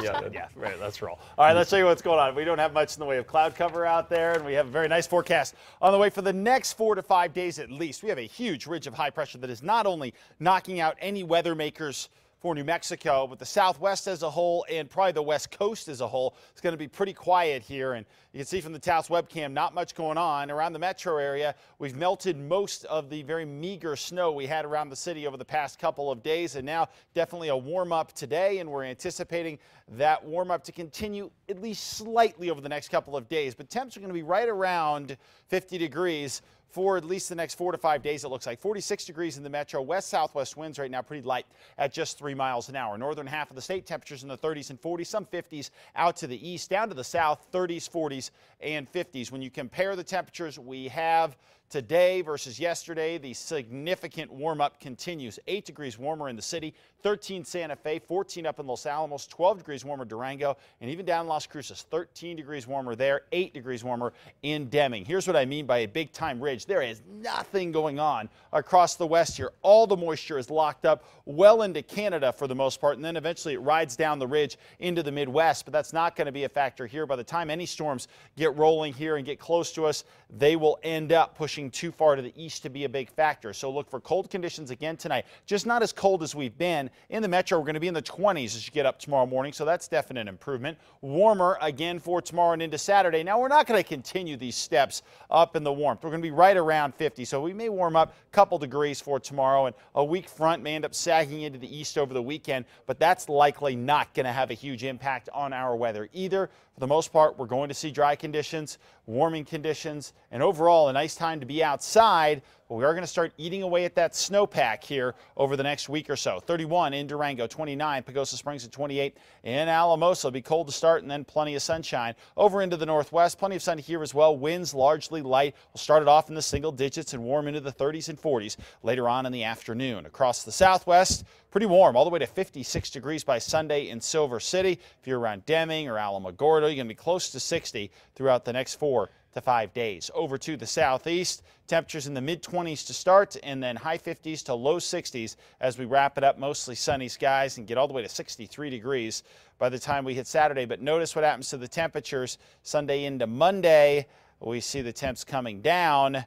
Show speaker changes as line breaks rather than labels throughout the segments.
Yeah, right, let's roll. All right, let's show you what's going on. We don't have much in the way of cloud cover out there, and we have a very nice forecast on the way for the next 4 to 5 days at least. We have a huge ridge of high pressure that is not only knocking out any weather makers for New Mexico, but the Southwest as a whole and probably the West Coast as a whole is going to be pretty quiet here. And you can see from the Taos webcam, not much going on. Around the metro area, we've melted most of the very meager snow we had around the city over the past couple of days, and now definitely a warm up today, and we're anticipating that warm up to continue at least slightly over the next couple of days. But temps are going to be right around 50 degrees for at least the next 4 to 5 days. It looks like 46 degrees in the metro. West-southwest winds right now pretty light at just 3 miles an hour. Northern half of the state, temperatures in the 30s and 40s, some 50s out to the east. Down to the south, 30s, 40s, and 50s. When you compare the temperatures we have today versus yesterday, the significant warm-up continues. 8 degrees warmer in the city, 13 Santa Fe, 14 up in Los Alamos, 12 degrees warmer Durango, and even down in Las Cruces, 13 degrees warmer there, 8 degrees warmer in Deming. Here's what I mean by a big-time ridge. There is nothing going on across the west here. All the moisture is locked up well into Canada for the most part, and then eventually it rides down the ridge into the Midwest, but that's not going to be a factor here. By the time any storms get rolling here and get close to us, they will end up pushing too far to the east to be a big factor. So look for cold conditions again tonight. Just not as cold as we've been. In the metro, we're going to be in the 20s as you get up tomorrow morning, so that's definite improvement. Warmer again for tomorrow and into Saturday. Now, we're not going to continue these steps up in the warmth. We're going to be right around 50, so we may warm up a couple degrees for tomorrow, and a weak front may end up sagging into the east over the weekend, but that's likely not going to have a huge impact on our weather either. For the most part, we're going to see dry conditions, warming conditions, and overall a nice time to be outside. But we are going to start eating away at that snowpack here over the next week or so. 31 in Durango, 29, Pagosa Springs at 28. In Alamosa, it'll be cold to start and then plenty of sunshine. Over into the northwest, plenty of sun here as well. Winds largely light. We'll start it off in the single digits and warm into the 30s and 40s later on in the afternoon. Across the southwest, pretty warm, all the way to 56 degrees by Sunday in Silver City. If you're around Deming or Alamogordo, you're going to be close to 60 throughout the next 4 to 5 days. Over to the southeast, temperatures in the mid-20s to start and then high 50s to low 60s as we wrap it up. Mostly sunny skies and get all the way to 63 degrees by the time we hit Saturday. But notice what happens to the temperatures Sunday into Monday. We see the temps coming down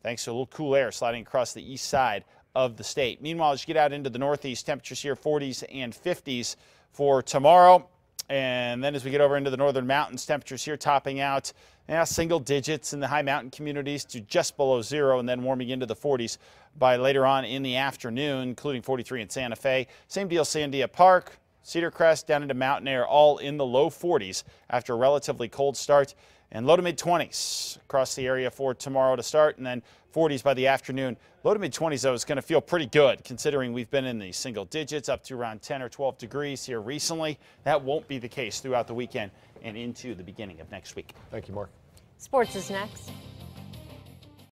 thanks to a little cool air sliding across the east side of the state. Meanwhile, as you get out into the northeast, temperatures here 40s and 50s for tomorrow. And then as we get over into the northern mountains, temperatures here topping out single digits in the high mountain communities to just below 0, and then warming into the 40s by later on in the afternoon, including 43 in Santa Fe. Same deal, Sandia Park, Cedar Crest, down into Mountain Air, all in the low 40s after a relatively cold start, and low to mid 20s across the area for tomorrow to start, and then 40s by the afternoon. Low to mid 20s, though, is going to feel pretty good considering we've been in the single digits up to around 10 or 12 degrees here recently. That won't be the case throughout the weekend and into the beginning of next week.
Thank you, Mark.
Sports is next.